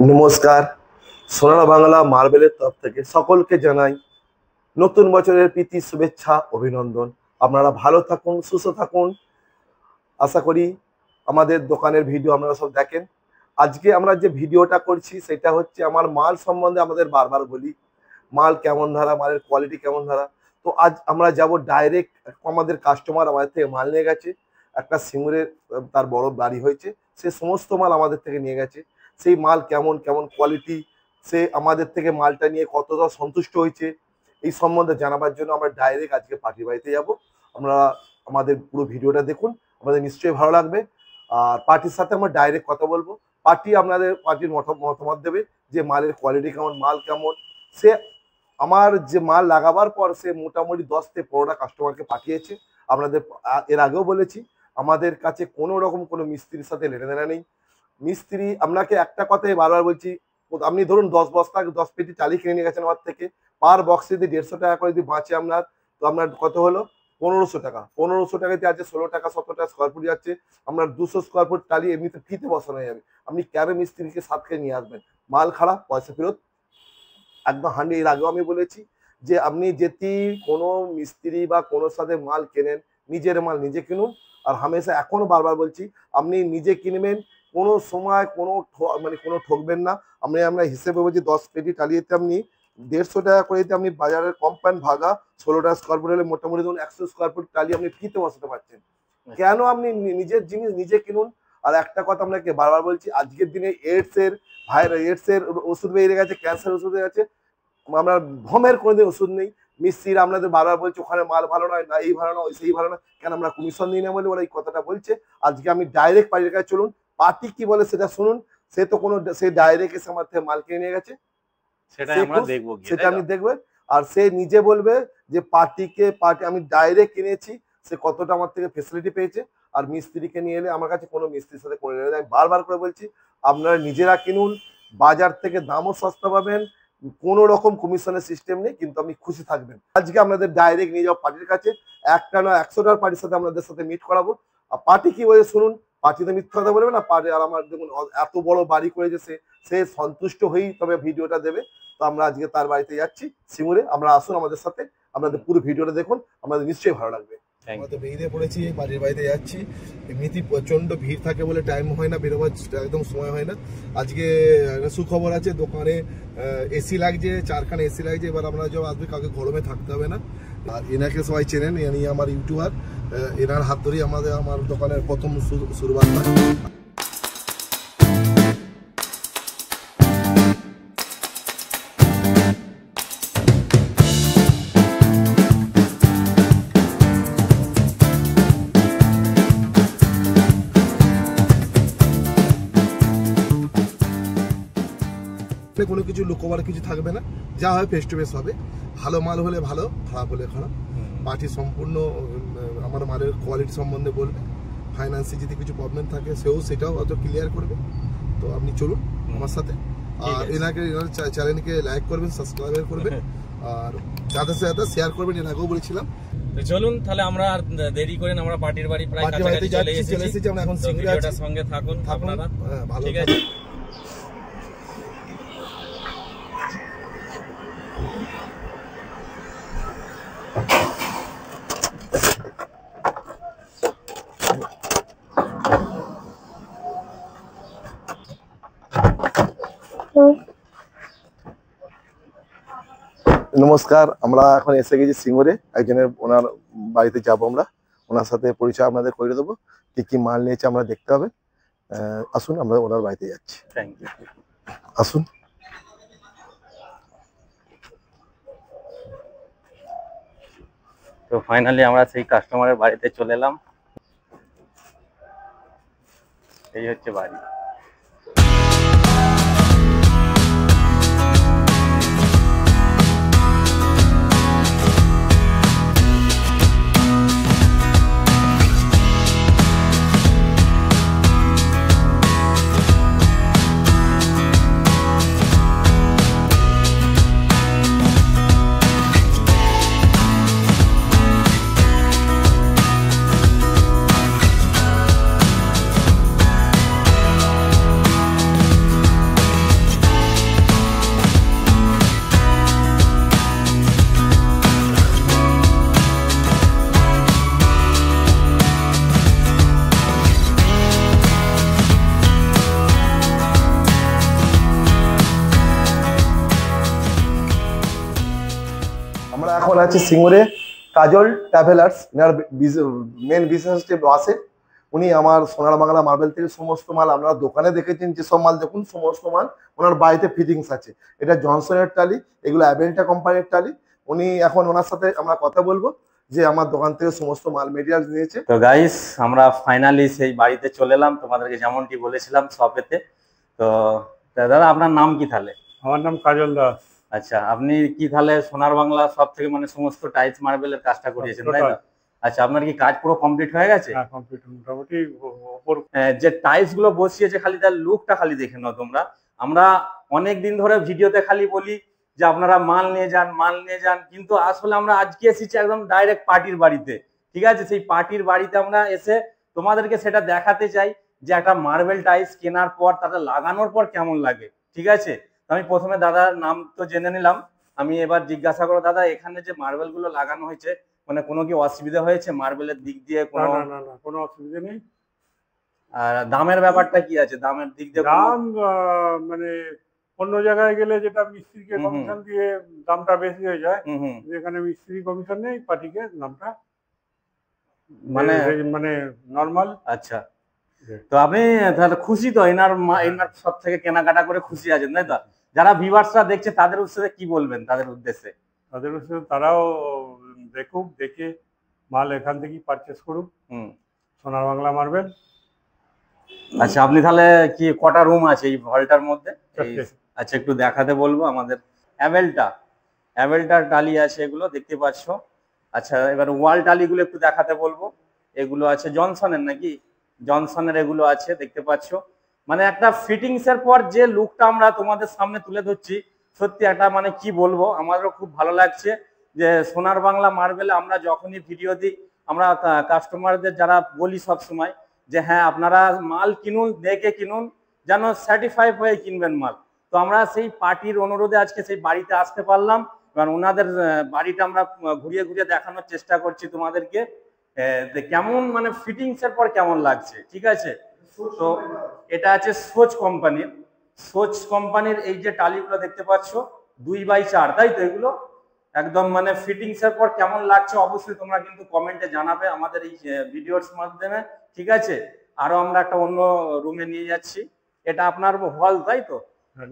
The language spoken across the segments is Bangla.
নমস্কার, সোনারা বাংলা মার্বেলের তরফ থেকে সকলকে জানাই নতুন বছরের প্রীতি শুভেচ্ছা অভিনন্দন। আপনারা ভালো থাকুন, সুস্থ থাকুন। আশা করি আমাদের দোকানের ভিডিও আপনারা সব দেখেন। আজকে আমরা যে ভিডিওটা করছি সেটা হচ্ছে আমার মাল সম্বন্ধে আমাদের বারবার বলি মাল কেমন ধারা, মালের কোয়ালিটি কেমন ধারা। তো আজ আমরা যাব ডাইরেক্ট, আমাদের কাস্টমার আমাদের থেকে মাল নিয়ে গেছে, একটা সিঙ্গুরে তার বড় বাড়ি হয়েছে, সে সমস্ত মাল আমাদের থেকে নিয়ে গেছে। সেই মাল কেমন কেমন কোয়ালিটি, সে আমাদের থেকে মালটা নিয়ে কতটা সন্তুষ্ট হয়েছে এই সম্বন্ধে জানাবার জন্য আমরা ডাইরেক্ট আজকে পার্টির বাড়িতে যাব। আপনারা আমাদের পুরো ভিডিওটা দেখুন, আমাদের নিশ্চয়ই ভালো লাগবে। আর পার্টির সাথে আমরা ডাইরেক্ট কথা বলবো, পার্টি আপনাদের পার্টির মতামত দেবে যে মালের কোয়ালিটি কেমন, মাল কেমন। সে আমার যে মাল লাগাবার পর সে মোটামুটি 10 থেকে 15টা কাস্টমারকে পাঠিয়েছে। আপনাদের এর আগেও বলেছি আমাদের কাছে কোনো রকম কোনো মিস্ত্রির সাথে লেনদেনা নেই। মিস্ত্রি আপনাকে একটা কথাই বারবার বলছি, আপনি ধরুন 10 বস্তা 10 পেটি চালি কিনে নিয়ে গেছেন আমার থেকে, পার বক্সে যদি 150 টাকা করে যদি বাঁচে আপনার, তো আপনার কত হলো 1500 টাকা। 1500 টাকাতে আছে 16 টাকা 17 টাকা স্কোয়ার ফুট যাচ্ছে। আপনার 200 স্কোয়ার ফুট টালি এমনিতে ফ্রিতে বসানো যাবে। আপনি কেন মিস্ত্রিকে সাথে নিয়ে আসবেন? মাল খারাপ, পয়সা ফেরত একদম 100। এর আগেও আমি বলেছি যে আপনি যদি কোনো মিস্ত্রি বা কোনো সাথে মাল কেনেন, নিজের মাল নিজে কিনুন। আর হামেশা এখনো বারবার বলছি, আপনি নিজে কিনবেন, কোনো সময় কোনো ঠকবেন না। আমরা হিসেবে বলছি 10 পেটি টালিয়েতে আপনি 150 টাকা করে দিতে আপনি বাজারের কম্পাউন্ড ভাগা 16টা স্কোয়ার ফুট হলে মোটামুটি ধরুন 100 স্কোয়ার ফুট টালি আপনি ফ্রিতে বসাতে পারছেন। কেন আপনি নিজের জিনিস নিজে কিনুন। আর একটা কথা আপনাকে বারবার বলছি, আজকের দিনে এইডসের ওষুধ বেরিয়ে গেছে, ক্যান্সার ওষুধ হয়ে গেছে, আমরা ভ্রমের কোনোদিন ওষুধ নেই। মিস্ত্রিরা আপনাদের বারবার বলছে ওখানে মাল ভালো নয়, না এই ভালো নয়, সেই ভালো নয়, কেন আমরা কমিশন দিই না বলে ওরা এই কথাটা বলছে। আজকে আমি ডাইরেক্ট পার্টির কাছে চলুন, পার্টি কি বলে সেটা শুনুন। সে ডাইরেক্ট এসে আমার থেকে মাল কিনে নিয়ে গেছে, সেটা আমি দেখবো। আর সে নিজে বলবে যে পার্টি আমি ডাইরেক্ট কিনেছি, সে কতটা আমার থেকে ফেসিলিটি পেয়েছে। আর মিস্ত্রিকে নিয়ে এলে আমার কাছে কোনো মিস্ত্রির সাথে করে নেবে। আমি বারবার করে বলছি আপনারা নিজেরা কিনুন, বাজার থেকে দামও সস্তা পাবেন, কোনো রকম কমিশনের সিস্টেম নেই, কিন্তু আপনি খুশি থাকবেন। আজকে আপনাদের ডাইরেক্ট নিয়ে যাও পার্টির কাছে, একটা না 100টার পার্টির সাথে আপনাদের সাথে মিট করাবো। আর পার্টি কি বলে শুনুন, পার্টিতে মিথ্যা কথা বলবে না। পার্টি আর আমার দেখুন এত বড় বাড়ি করেছে, সে সন্তুষ্ট হয়েই তবে ভিডিওটা দেবে। তো আমরা আজকে তার বাড়িতে যাচ্ছি সিঙ্গুরে। আমরা আসুন আমাদের সাথে, আপনাদের পুরো ভিডিওটা দেখুন, আমাদের নিশ্চয়ই ভালো লাগবে। আমরা তো বেরিয়ে পড়েছি, বাড়ির বাড়িতে যাচ্ছি। এমনিতেই প্রচন্ড ভিড় থাকে বলে টাইম হয় না, বেরোবার একদম সময় হয় না। আজকে সুখবর আছে, দোকানে এসি লাগছে, 4খানা এসি লাগছে। এবার আমরা যখন আসবে কাউকে গরমে থাকতে হবে না। আর এনাকে সবাই চেনেন, ইনি আমার ইউটিউবার। এনার হাত ধরেই আমার দোকানের প্রথম শুরুয়াত হয়। কোনো কিছু লুকোবার কিছু থাকবে না, যা হয় ফেস টু ফেস হবে। ভালো মাল হলে ভালো, খারাপ হলে খারাপ। পার্টি সম্পূর্ণ আমার মালের কোয়ালিটি সম্বন্ধে বলবে। ফাইন্যান্সে যদি কিছু প্রবলেম থাকে সেটাও অত ক্লিয়ার করবে। তো আপনি চলুন আমার সাথে। আর এনার চ্যানেলকে লাইক করবেন, সাবস্ক্রাইব করবেন, আর যাতে শেয়ার করবেন। এর আগেও বলেছিলাম। চলুন তাহলে আমরা আর দেরি করেন, আমরা পার্টির বাড়ি প্রায় কাছাকাছি চলে এসেছি। আমরা এখন ভিডিওটার সঙ্গে থাকুন আপনারা, ভালো ঠিক আছে। নমস্কার, আমরা এখন এসে গেছি সিঙ্গুরে। ওনার বাড়িতে যাবো আমরা, ওনার সাথে পরিচয় আপনাদের করে দেবো। কি কি মাল নিয়েছে আমরা দেখতে হবে। আসুন, আমরা ওনার বাড়িতে যাচ্ছি। Thank you. আসুন। তো ফাইনালি আমরা সেই কাস্টমারের বাড়িতে চলে এলাম। এই হচ্ছে বাড়ি। এখন আছে সিঙ্গুরে কাজল ট্রাভেলার্স, এনার মেন বিজনেস যে বাসে। উনি আমার সোনার বাংলা মার্বেল থেকে সমস্ত মাল আপনারা দোকানে দেখেছেন, যেসব মাল দেখুন সমস্ত মাল ওনার বাড়িতে ফিটিংস আছে। এটা জনসনের টালি, এগুলো অ্যাভেন্টা কোম্পানির টালি। উনি এখন ওনার সাথে আমরা কথা বলবো যে আমার দোকান থেকে সমস্ত মাল মেটেরিয়াল নিয়েছে। তো গাইস, আমরা ফাইনালি সেই বাড়িতে চলে এলাম তোমাদেরকে যেমনটি বলেছিলাম শপেতে। তো দাদা, আপনার নাম কি তাহলে? আমার নাম কাজল দাস। আচ্ছা, আপনি কি তাহলে সোনার বাংলা সব থেকে মানে সমস্ত টাইলস মার্বেলের কাজটা করিয়েছেন, তাই না? আচ্ছা, আপনার কি কাজ পুরো কমপ্লিট হয়ে গেছে? হ্যাঁ, কমপ্লিট মোটামুটি। উপর যে টাইলস গুলো বসিয়েছে খালি তার লুকটা খালি দেখে নাও তোমরা। আমরা অনেক দিন ধরে ভিডিওতে খালি বলি যে আপনারা মাল নিয়ে যান, মাল নিয়ে যান, কিন্তু আসলে আমরা আজকে এসেছি একদম ডাইরেক্ট পার্টির বাড়িতে। ঠিক আছে, সেই পার্টির বাড়িতে আমরা এসে তোমাদেরকে সেটা দেখাতে চাই যে একটা মার্বেল টাইলস কেনার পর তাটা লাগানোর পর কেমন লাগে। ঠিক আছে, আমি প্রথমে দাদার নাম তো জেনে নিলাম। আমি এবার জিজ্ঞাসা করো, দাদা এখানে যে মার্বেল গুলো লাগানো হয়েছে মানে কোনো কি অসুবিধা হয়েছে মার্বেলের দিক দিয়ে? না না না, কোনো অসুবিধা নেই। আর দামের ব্যাপারটা কি আছে? দামের দিক দিয়ে দাম মানে অন্য জায়গায় গেলে যেটা মিস্ত্রিকে কমিশন দিয়ে দামটা বেশি হয়ে যায়, যেখানে মিস্ত্রি কমিশন নেই, পার্টিকে দামটা মানে মানে নরমাল। আচ্ছা, তো আপনি তাহলে খুশি তো? এনার সব থেকে কেনাকাটা করে খুশি আছেন, তাই তো? যারা ভিউয়ার্সরা দেখছে তাদের উদ্দেশ্যে কি বলবেন? তাদের উদ্দেশ্যে তারাও দেখুক, দেখে মাল এখান থেকেই পারচেস করুক, সোনার বাংলা মার্বেল। আচ্ছা, আপনি তাহলে কি কটা রুম আছে এই হলটার মধ্যে? আচ্ছা, একটু দেখাতে বলবো। আমাদের অ্যাভেলটার টালি আছে, এগুলো দেখতে পাচ্ছ। আচ্ছা, এবার ওয়াল টালিগুলো একটু দেখাতে বলবো। এগুলো আছে জনসনের, নাকি জনসনের এগুলো আছে, দেখতে পাচ্ছ। মানে একটা ফিটিংস এর পর যে লুকটা আমরা তোমাদের সামনে তুলে ধরছি, সত্যি একটা মানে কি বলবো, আমাদেরও খুব ভালো লাগছে যে সোনার বাংলা মার্বেলে আমরা যখনই ভিডিও দিই, আমরা কাস্টমারদের যারা বলি সব সময় যে হ্যাঁ আপনারা মাল কিনুন, দেখে কিনুন, যেন স্যাটিসফাই হয়ে কিনবেন মাল। তো আমরা সেই পার্টির অনুরোধে আজকে সেই বাড়িতে আসতে পারলাম। এবার ওনাদের বাড়িটা আমরা ঘুরিয়ে ঘুরিয়ে দেখানোর চেষ্টা করছি তোমাদেরকে কেমন মানে ফিটিংস এর পর কেমন লাগছে। ঠিক আছে, তো এটা আছে সোচ কোম্পানির এই যে টালিগুলো দেখতে পাচ্ছ 2x4, তাই তো? এগুলো একদম মানে ফিটিংস এর পর কেমন লাগছে অবশ্যই তোমরা কিন্তু কমেন্টে জানাবে আমাদের এই ভিডিওর মাধ্যমে। ঠিক আছে, আরো আমরা একটা অন্য রুমে নিয়ে যাচ্ছি। এটা আপনার হল, তাই তো?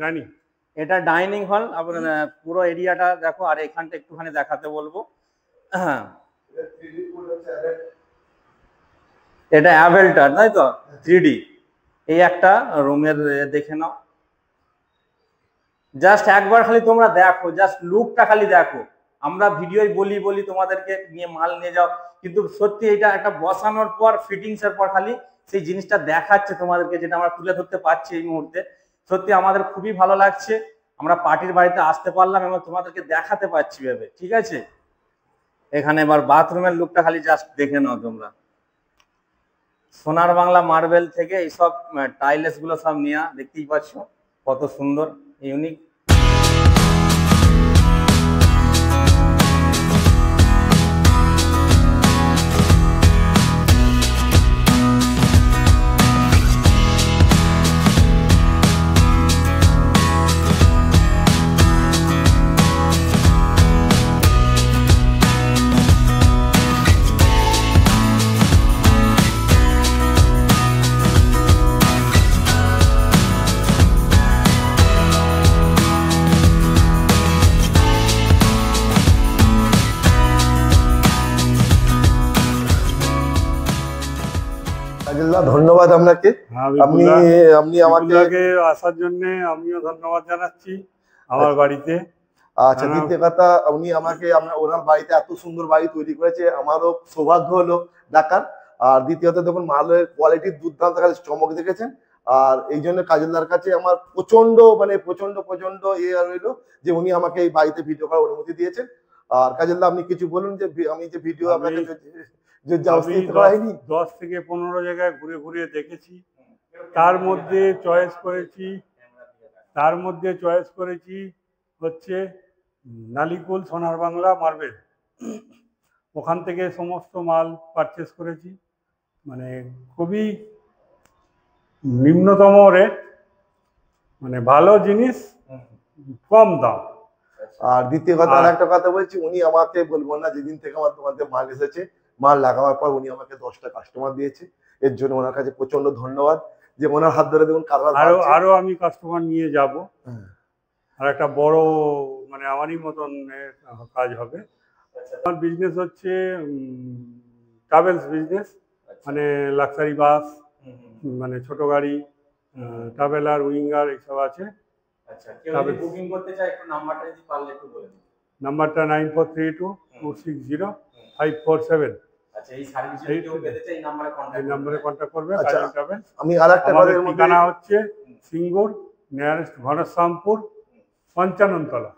ডাইনিং, এটা ডাইনিং হল। আপনার পুরো এরিয়াটা দেখো, আর এখানটা একটুখানি দেখাতে বলবো। এটা অ্যাভেলটার, তাই তো? 3D। এই একটা রুমের দেখে নাও, জাস্ট একবার খালি তোমরা দেখো, জাস্ট লুকটা খালি দেখো। আমরা ভিডিওই বলি তোমাদেরকে নিয়ে মাল নিয়ে যাও, কিন্তু সত্যি এটা একটা বসানোর পর ফিটিংস এর পর খালি সেই জিনিসটা দেখাচ্ছে তোমাদেরকে, যেটা আমরা তুলে ধরতে পারছি এই মুহূর্তে। সত্যি আমাদের খুবই ভালো লাগছে, আমরা পার্টির বাড়িতে আসতে পারলাম এবং তোমাদেরকে দেখাতে পারছি ভেবে। ঠিক আছে, এখানে এবার বাথরুমের লুকটা খালি জাস্ট দেখে নাও তোমরা। সোনার বাংলা মার্বেল থেকে এইসব টাইলস গুলো সব নেওয়া, দেখতেই পাচ্ছ কত সুন্দর ইউনিক। ধন্যবাদ আপনাকে, আপনি আমাকে আসার জন্য আমিও ধন্যবাদ জানাচ্ছি আমার বাড়িতে। আচ্ছা, দ্বিতীয় কথা, উনি আমাকে ওনার বাড়িতে এত সুন্দর বাড়ি তৈরি করেছে, আমারও সৌভাগ্য হলো ডাকার। আর দ্বিতীয়ত দেখুন মালের কোয়ালিটির দুর্দান্ত, খালি চমক দেখেছেন। আর এই জন্য কাজলদার কাছে আমার প্রচন্ড ইয়ে রইলো যে উনি আমাকে এই বাড়িতে ভিডিও করার অনুমতি দিয়েছেন। আর কাজলদা আপনি কিছু বলুন যে আমি যে ভিডিও আপনাকে 10 থেকে 15 জায়গায় ঘুরে ঘুরে দেখেছি, তার মধ্যে চয়েস করেছি হচ্ছে নালিকুল সোনার বাংলা মার্বেল। ওখান থেকে সমস্ত মাল পারচেস করেছি, মানে খুবই নিম্নতম রেট, মানে ভালো জিনিস, কম দাম। আর দ্বিতীয় কথা, আর একটা কথা বলছি, উনি আমাকে বলবো না, যেদিন থেকে আমার দোকান থেকে মাল এসেছে, মাল লাগাবার পর উনি আমাকে 10টা কাস্টমার দিয়েছে। এর জন্য ওনার কাছে প্রচন্ড ধন্যবাদ, যে ওনার হাত ধরে দেখুন কারবার আরো আমি কাস্টমার নিয়ে যাব। আর একটা বড় মানে আমারই মতন কাজ হবে। আমার বিজনেস হচ্ছে ট্রাভেলস বিজনেস, মানে লাক্সারি বাস, মানে ছোট গাড়ি, ট্রাভেলার, উইঙ্গার এইসব আছে। আচ্ছা, কেউ যদি বুকিং করতে চায় একটু নাম্বারটা যদি পারলে একটু বলে দিন। নাম্বারটা 9432260547। আচ্ছা, এই সার্ভিস যদি কেউ পেতে চায় এই নাম্বারে কন্টাক্ট করবে। আচ্ছা, আমি আরেকটা কথা, ঠিকানা হচ্ছে সিঙ্গুর, নিয়ারেস্ট ঘনশ্যামপুর, 55 তলা।